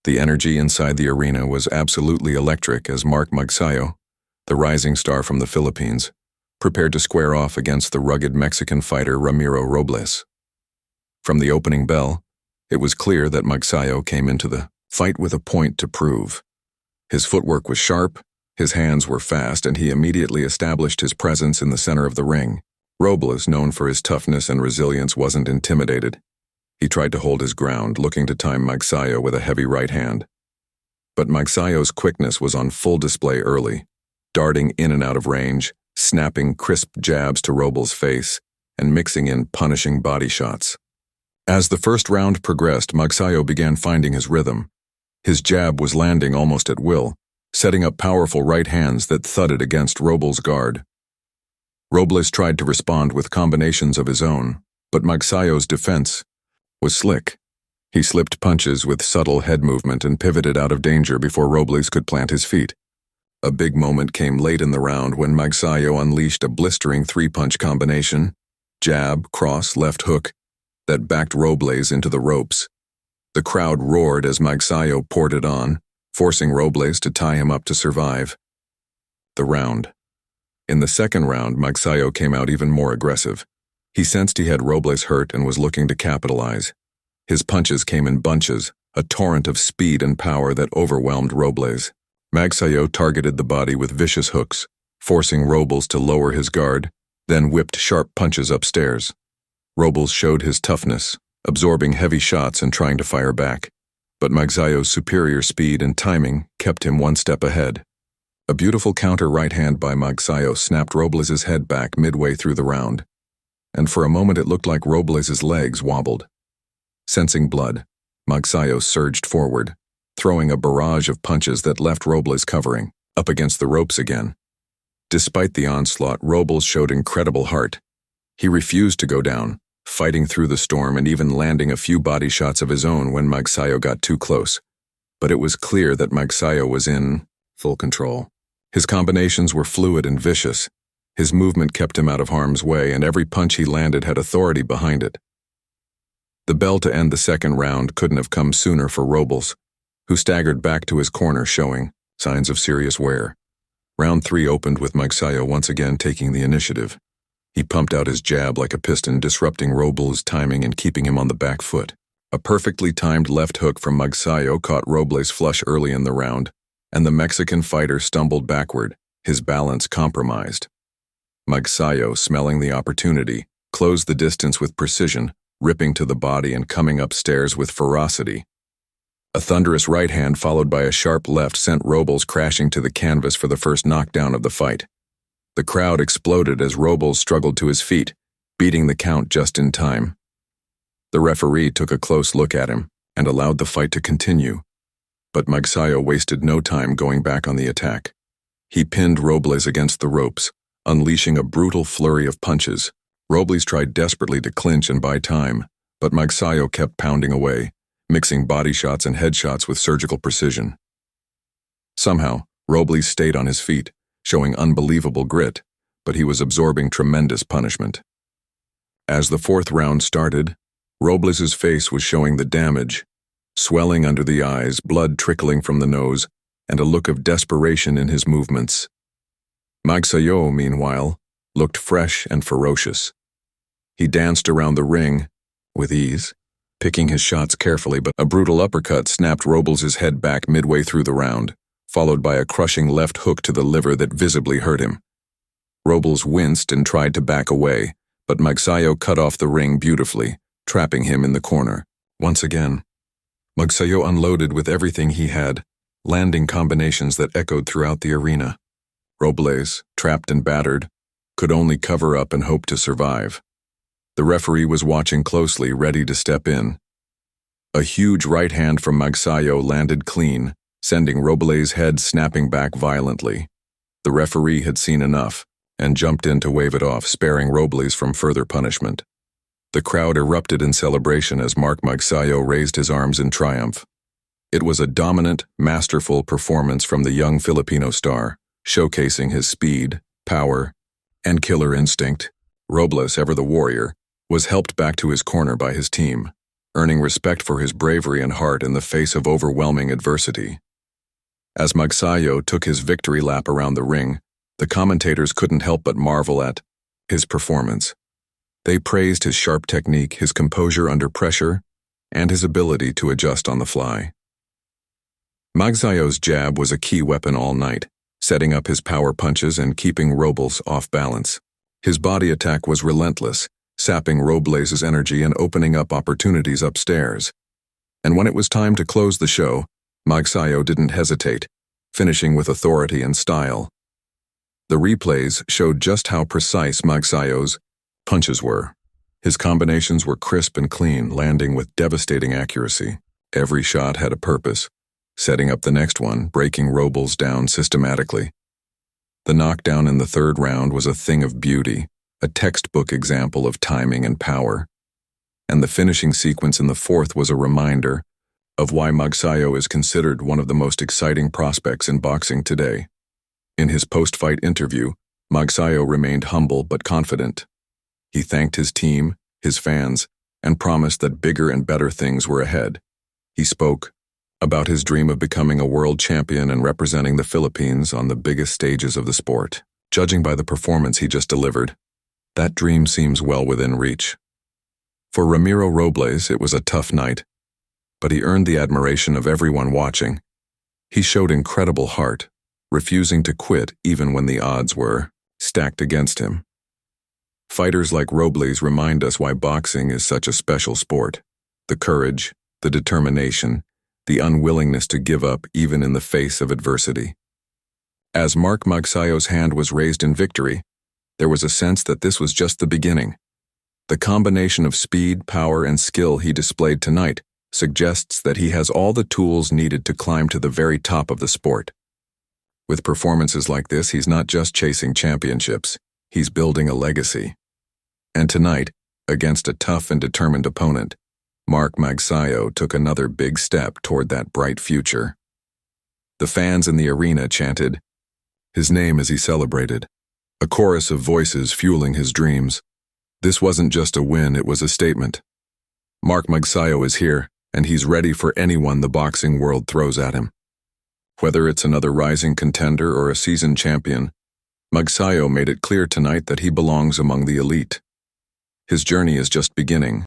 The energy inside the arena was absolutely electric as Magsayo, the rising star from the Philippines, prepared to square off against the rugged Mexican fighter Ramiro Robles. From the opening bell, it was clear that Magsayo came into the fight with a point to prove. His footwork was sharp, his hands were fast, and he immediately established his presence in the center of the ring. Robles, known for his toughness and resilience, wasn't intimidated. He tried to hold his ground, looking to time Magsayo with a heavy right hand. But Magsayo's quickness was on full display early, darting in and out of range, snapping crisp jabs to Robles' face, and mixing in punishing body shots. As the first round progressed, Magsayo began finding his rhythm. His jab was landing almost at will, setting up powerful right hands that thudded against Robles' guard. Robles tried to respond with combinations of his own, but Magsayo's defense was slick. He slipped punches with subtle head movement and pivoted out of danger before Robles could plant his feet. A big moment came late in the round when Magsayo unleashed a blistering three-punch combination, jab, cross, left hook, that backed Robles into the ropes. The crowd roared as Magsayo poured it on, forcing Robles to tie him up to survive. The round. In the second round, Magsayo came out even more aggressive. He sensed he had Robles hurt and was looking to capitalize. His punches came in bunches, a torrent of speed and power that overwhelmed Robles. Magsayo targeted the body with vicious hooks, forcing Robles to lower his guard, then whipped sharp punches upstairs. Robles showed his toughness, absorbing heavy shots and trying to fire back. But Magsayo's superior speed and timing kept him one step ahead. A beautiful counter right hand by Magsayo snapped Robles' head back midway through the round, and for a moment it looked like Robles' legs wobbled. Sensing blood, Magsayo surged forward, throwing a barrage of punches that left Robles covering, up against the ropes again. Despite the onslaught, Robles showed incredible heart. He refused to go down, fighting through the storm and even landing a few body shots of his own when Magsayo got too close. But it was clear that Magsayo was in full control. His combinations were fluid and vicious. His movement kept him out of harm's way, and every punch he landed had authority behind it. The bell to end the second round couldn't have come sooner for Robles, who staggered back to his corner showing signs of serious wear. Round 3 opened with Magsayo once again taking the initiative. He pumped out his jab like a piston, disrupting Robles' timing and keeping him on the back foot. A perfectly timed left hook from Magsayo caught Robles flush early in the round, and the Mexican fighter stumbled backward, his balance compromised. Magsayo, smelling the opportunity, closed the distance with precision, ripping to the body and coming upstairs with ferocity. A thunderous right hand followed by a sharp left sent Robles crashing to the canvas for the first knockdown of the fight. The crowd exploded as Robles struggled to his feet, beating the count just in time. The referee took a close look at him and allowed the fight to continue, but Magsayo wasted no time going back on the attack. He pinned Robles against the ropes, unleashing a brutal flurry of punches. Robles tried desperately to clinch and buy time, but Magsayo kept pounding away, mixing body shots and headshots with surgical precision. Somehow, Robles stayed on his feet, showing unbelievable grit, but he was absorbing tremendous punishment. As the fourth round started, Robles' face was showing the damage, swelling under the eyes, blood trickling from the nose, and a look of desperation in his movements. Magsayo, meanwhile, looked fresh and ferocious. He danced around the ring with ease, picking his shots carefully, but a brutal uppercut snapped Robles' head back midway through the round, followed by a crushing left hook to the liver that visibly hurt him. Robles winced and tried to back away, but Magsayo cut off the ring beautifully, trapping him in the corner. Once again, Magsayo unloaded with everything he had, landing combinations that echoed throughout the arena. Robles, trapped and battered, could only cover up and hope to survive. The referee was watching closely, ready to step in. A huge right hand from Magsayo landed clean, sending Robles' head snapping back violently. The referee had seen enough and jumped in to wave it off, sparing Robles from further punishment. The crowd erupted in celebration as Magsayo raised his arms in triumph. It was a dominant, masterful performance from the young Filipino star, showcasing his speed, power, and killer instinct. Robles, ever the warrior, was helped back to his corner by his team. earning respect for his bravery and heart in the face of overwhelming adversity. As Magsayo took his victory lap around the ring, the commentators couldn't help but marvel at his performance. They praised his sharp technique, his composure under pressure, and his ability to adjust on the fly. Magsayo's jab was a key weapon all night, setting up his power punches and keeping Robles off balance. His body attack was relentless, sapping Robles' energy and opening up opportunities upstairs. And when it was time to close the show, Magsayo didn't hesitate, finishing with authority and style. The replays showed just how precise Magsayo's punches were. His combinations were crisp and clean, landing with devastating accuracy. Every shot had a purpose, setting up the next one, breaking Robles down systematically. The knockdown in the third round was a thing of beauty, a textbook example of timing and power. And the finishing sequence in the fourth was a reminder of why Magsayo is considered one of the most exciting prospects in boxing today. In his post-fight interview, Magsayo remained humble but confident. He thanked his team, his fans, and promised that bigger and better things were ahead. He spoke about his dream of becoming a world champion and representing the Philippines on the biggest stages of the sport. Judging by the performance he just delivered, that dream seems well within reach. For Ramiro Robles, it was a tough night, but he earned the admiration of everyone watching. He showed incredible heart, refusing to quit even when the odds were stacked against him. Fighters like Robles remind us why boxing is such a special sport. The courage, the determination, the unwillingness to give up even in the face of adversity. As Mark Magsayo's hand was raised in victory, there was a sense that this was just the beginning. The combination of speed, power, and skill he displayed tonight suggests that he has all the tools needed to climb to the very top of the sport. With performances like this, he's not just chasing championships, he's building a legacy. And tonight, against a tough and determined opponent, Mark Magsayo took another big step toward that bright future. The fans in the arena chanted his name as he celebrated, a chorus of voices fueling his dreams. This wasn't just a win, it was a statement. Mark Magsayo is here, and he's ready for anyone the boxing world throws at him. Whether it's another rising contender or a seasoned champion, Magsayo made it clear tonight that he belongs among the elite. His journey is just beginning,